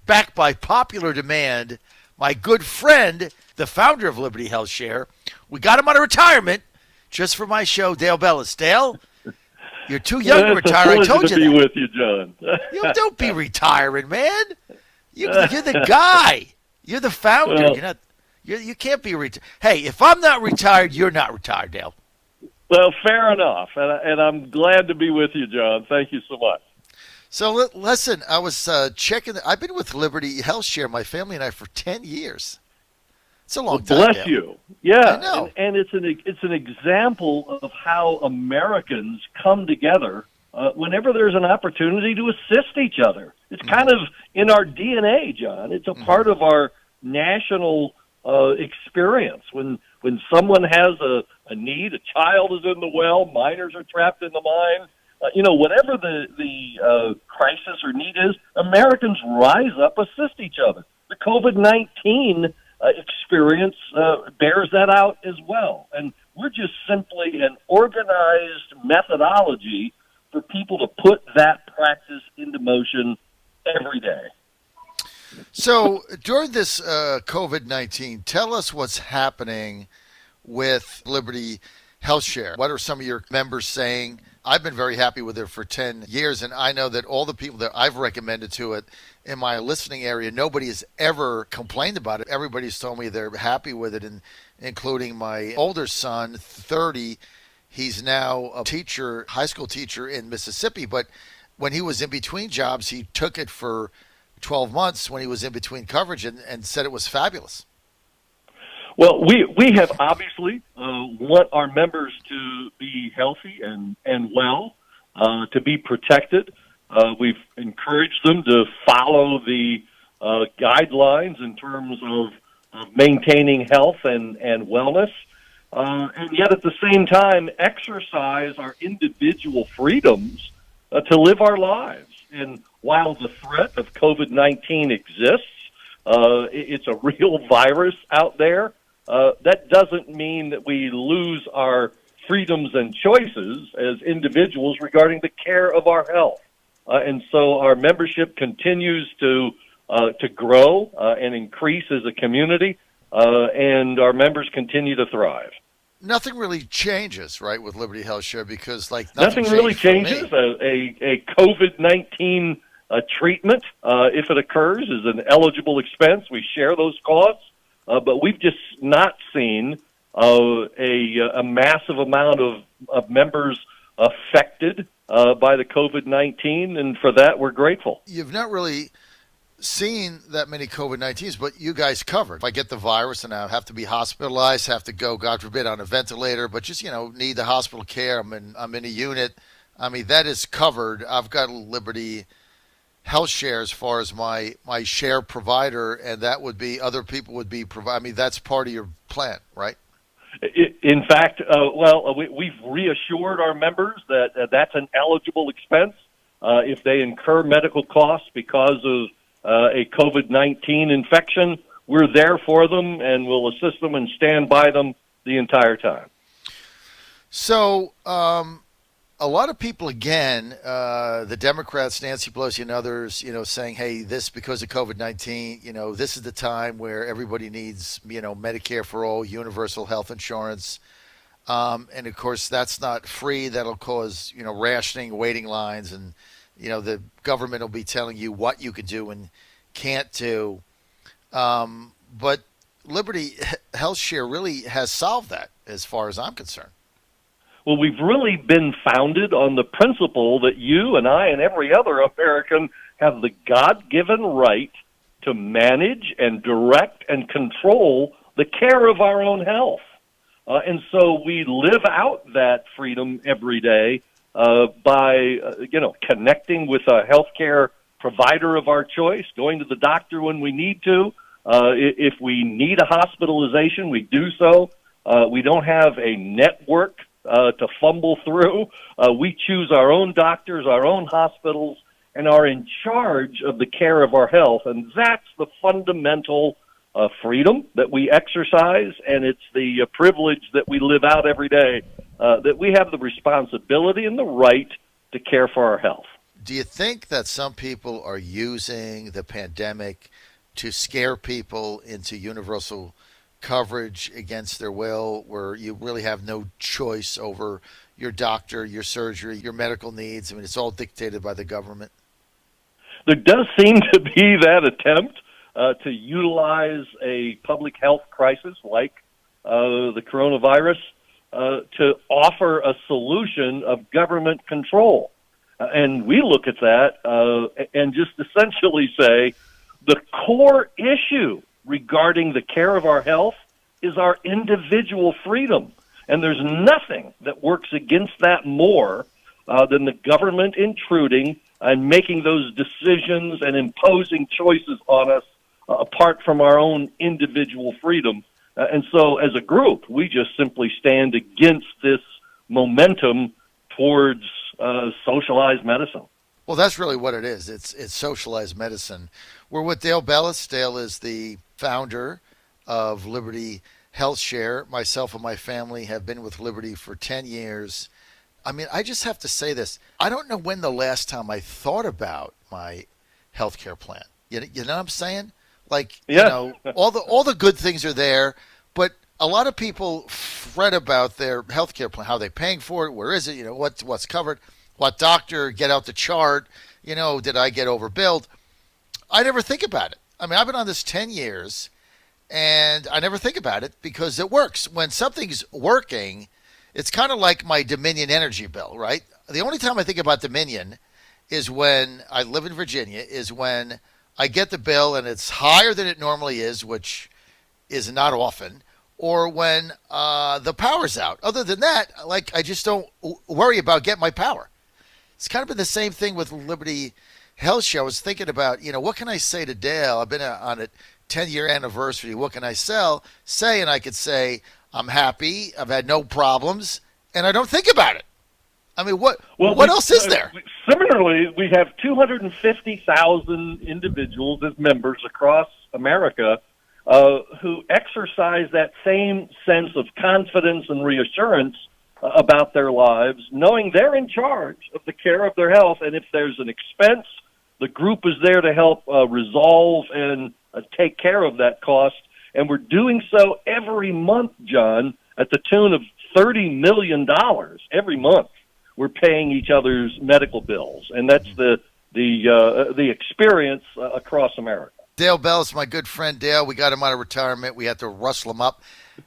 backed by popular demand, my good friend, the founder of Liberty Health Share. We got him out of retirement just for my show, Dale Bellis. Dale, you're too young to retire. I told you that. It's a pleasure to be with you, John. Don't be retiring, man. You're the guy. You're the founder. Well, you can't be retired. Hey, if I'm not retired, you're not retired, Dale. Well, fair enough, and I'm glad to be with you, John. Thank you so much. So listen, I was checking. I've been with Liberty Health Share, my family and I, for 10 years. It's a long time. Bless Dale. you. Yeah, I know. And it's an example of how Americans come together whenever there's an opportunity to assist each other. It's kind of in our DNA, John. It's a part of our national experience. When someone has a need, a child is in the well, miners are trapped in the mine, whatever the crisis or need is, Americans rise up, assist each other. The COVID-19 experience bears that out as well. And we're just simply an organized methodology for people to put that practice into motion every day. So during this COVID-19, tell us what's happening with Liberty Health Share. What are some of your members saying? I've been very happy with it for 10 years, and I know that all the people that I've recommended to it in my listening area, nobody has ever complained about it. Everybody's told me they're happy with it, and including my older son, 30. He's now a teacher, high school teacher in Mississippi, but when he was in between jobs, he took it for 12 months when he was in between coverage and said it was fabulous. Well, we have obviously want our members to be healthy and well, to be protected. We've encouraged them to follow the guidelines in terms of maintaining health and wellness, and yet at the same time exercise our individual freedoms to live our lives. And while the threat of COVID-19 exists, it's a real virus out there. That doesn't mean that we lose our freedoms and choices as individuals regarding the care of our health. And so our membership continues to grow and increase as a community, and our members continue to thrive. Nothing really changes, right, with Liberty Health Share, because nothing really changes. A COVID-19 treatment, if it occurs, is an eligible expense. We share those costs. But we've just not seen a massive amount of members affected by the COVID-19, and for that we're grateful. You've not really seen that many COVID-19s, but you guys covered. If I get the virus and I have to be hospitalized, have to go, God forbid, on a ventilator, but just, need the hospital care, I'm in a unit. I mean, that is covered. I've got Liberty Health Share as far as my share provider, and that would be other people would be provide. I mean, that's part of your plan, right? In fact, we've reassured our members that that's an eligible expense if they incur medical costs because of a COVID-19 infection. We're there for them, and we'll assist them and stand by them the entire time. So, a lot of people, again, the Democrats, Nancy Pelosi and others, saying, hey, this because of COVID-19, this is the time where everybody needs, Medicare for all, universal health insurance. And, of course, that's not free. That'll cause, rationing, waiting lines, and, the government will be telling you what you can do and can't do. But Liberty Health Share really has solved that as far as I'm concerned. Well, we've really been founded on the principle that you and I and every other American have the God-given right to manage and direct and control the care of our own health. And so we live out that freedom every day by, connecting with a healthcare provider of our choice, going to the doctor when we need to. If we need a hospitalization, we do so. We don't have a network to fumble through. We choose our own doctors, our own hospitals, and are in charge of the care of our health. And that's the fundamental freedom that we exercise, and it's the privilege that we live out every day, that we have the responsibility and the right to care for our health. Do you think that some people are using the pandemic to scare people into universal coverage against their will, where you really have no choice over your doctor, your surgery, your medical needs? I mean, it's all dictated by the government. There does seem to be that attempt to utilize a public health crisis like the coronavirus to offer a solution of government control. And we look at that and just essentially say the core issue regarding the care of our health is our individual freedom. And there's nothing that works against that more than the government intruding and making those decisions and imposing choices on us apart from our own individual freedom. And so as a group, we just simply stand against this momentum towards socialized medicine. Well, that's really what it is. It's socialized medicine. We're with Dale Bellis. Dale is the founder of Liberty Health Share. Myself and my family have been with Liberty for 10 years. I mean, I just have to say this. I don't know when the last time I thought about my healthcare plan. You know what I'm saying? Like, yeah. all the good things are there, but a lot of people fret about their healthcare plan, how they're paying for it, where is it, what's covered, what doctor, get out the chart, did I get overbilled? I never think about it. I mean, I've been on this 10 years, and I never think about it because it works. When something's working, it's kind of like my Dominion energy bill, right? The only time I think about Dominion is when I live in Virginia, is when I get the bill and it's higher than it normally is, which is not often, or when the power's out. Other than that, I just don't worry about getting my power. It's kind of been the same thing with Liberty Health Share. I was thinking about, what can I say to Dale? I've been on a 10-year anniversary. What can I say? And I could say, I'm happy, I've had no problems, and I don't think about it. I mean, what else is there? Similarly, we have 250,000 individuals as members across America who exercise that same sense of confidence and reassurance about their lives, knowing they're in charge of the care of their health, and if there's an expense, the group is there to help resolve and take care of that cost. And we're doing so every month, John, at the tune of $30 million every month. We're paying each other's medical bills, and that's the experience across America. Dale Bellis, my good friend Dale, we got him out of retirement. We had to rustle him up,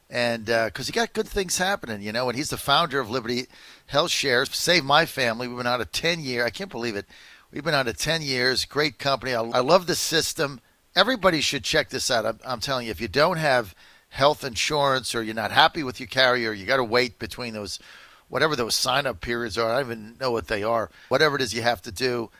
and because he got good things happening, and he's the founder of Liberty Health Shares. Saved my family. We've been on a 10-year. I can't believe it. We've been on a 10 years. Great company. I love the system. Everybody should check this out. I'm telling you, if you don't have health insurance or you're not happy with your carrier, you got to wait between those, whatever those sign-up periods are. I don't even know what they are. Whatever it is you have to do,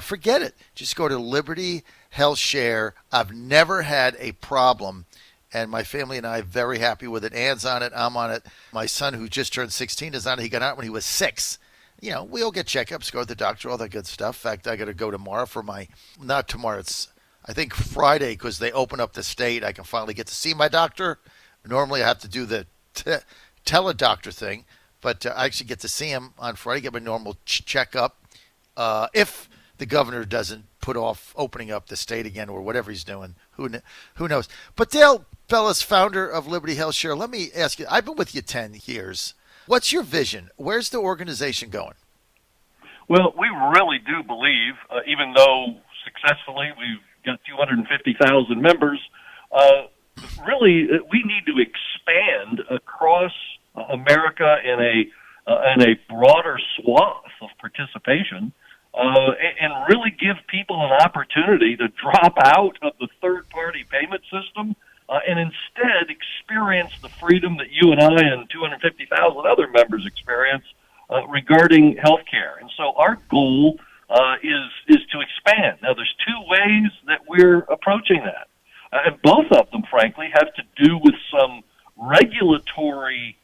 forget it. Just go to Liberty Health Share. I've never had a problem, and my family and I are very happy with it. Ann's on it. I'm on it. My son, who just turned 16, is on it. He got out when he was 6. We all get checkups, go to the doctor, all that good stuff. In fact, I got to go tomorrow for not tomorrow, it's I think Friday, because they open up the state, I can finally get to see my doctor. Normally I have to do the teledoctor thing, but I actually get to see him on Friday, get my normal checkup. If the governor doesn't put off opening up the state again or whatever he's doing, who knows. But Dale Bellis, founder of Liberty Health Share, let me ask you, I've been with you 10 years. What's your vision? Where's the organization going? Well, we really do believe, even though successfully we've got 250,000 members, really we need to expand across America in a broader swath of participation and really give people an opportunity to drop out of the third-party payment system and instead experience the freedom that you and I and 250,000 other members experience regarding health care. And so our goal is to expand. Now, there's two ways that we're approaching that. And both of them, frankly, have to do with some regulatory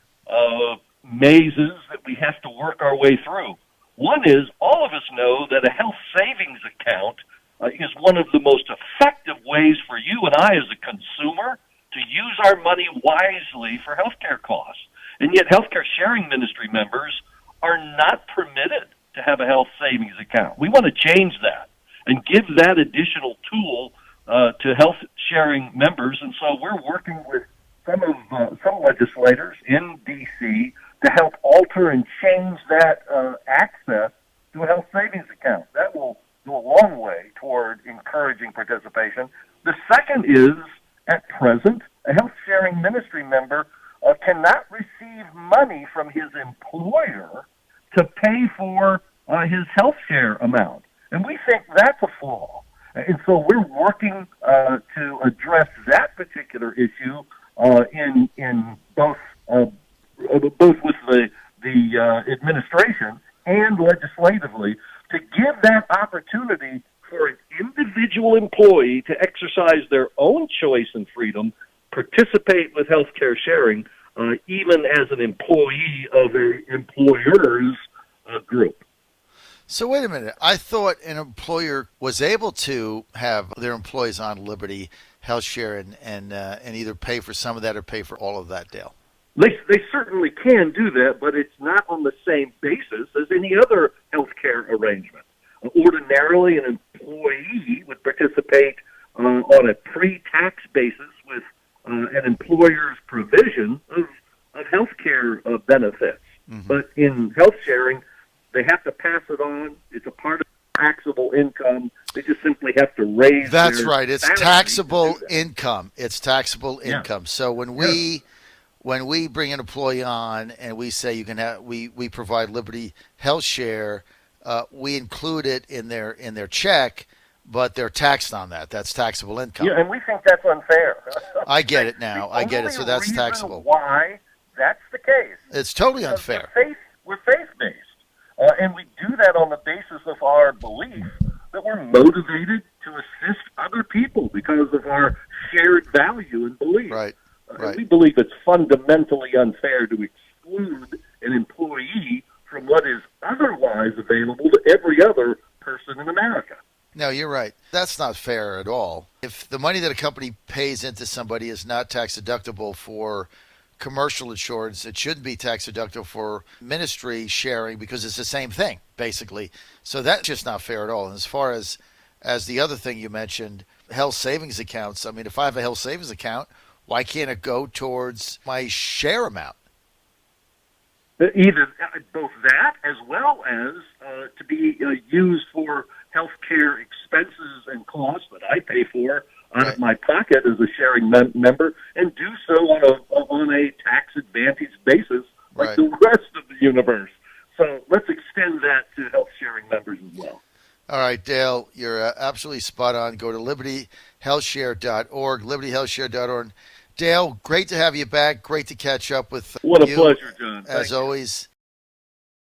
mazes that we have to work our way through. One is, all of us know that a health savings account is one of the most effective ways for you and I as a consumer to use our money wisely for healthcare costs. And yet healthcare sharing ministry members are not permitted to have a health savings account. We want to change that and give that additional tool to health sharing members. And so we're working with some legislators in D.C. to help alter and change that access to a health savings account. That will go a long way toward encouraging participation. The second is, at present, a health sharing ministry member cannot receive money from his employer to pay for his health share amount. And we think that's a flaw. And so we're working to address that particular issue in both with the administration and legislatively, to give that opportunity for an individual employee to exercise their own choice and freedom, participate with healthcare sharing, even as an employee of an employer's group. So wait a minute. I thought an employer was able to have their employees on Liberty Health Share and either pay for some of that or pay for all of that, Dale. They certainly can do that, but it's not on the same basis as any other healthcare arrangement. Ordinarily, an employee would participate on a pre-tax basis with an employer's provision of healthcare benefits. Mm-hmm. But in health sharing, they have to pass it on. It's a part of taxable income. They just simply have to raise. That's right. It's taxable income. It's taxable income. So when we bring an employee on and we say you can have, we provide Liberty Health Share, we include it in their check, but they're taxed on that. That's taxable income. Yeah, and we think that's unfair. I get it now. I get it. So that's taxable. Why that's the case? It's totally unfair. We're faith-based. And we do that on the basis of our belief that we're motivated to assist other people because of our shared value and belief. Right. We believe it's fundamentally unfair to exclude an employee from what is otherwise available to every other person in America. No, you're right. That's not fair at all. If the money that a company pays into somebody is not tax deductible for commercial insurance, it shouldn't be tax deductible for ministry sharing because it's the same thing, basically. So that's just not fair at all. And as far as the other thing you mentioned, health savings accounts, I mean, if I have a health savings account, why can't it go towards my share amount? Either both that as well as to be used for health care expenses and costs that I pay for out of my pocket as a sharing member, and do so on a tax-advantaged basis like the rest of the universe. So let's extend that to health-sharing members as well. All right, Dale, you're absolutely spot on. Go to libertyhealthshare.org, libertyhealthshare.org. Dale, great to have you back. Great to catch up with you. What a pleasure, John. As always.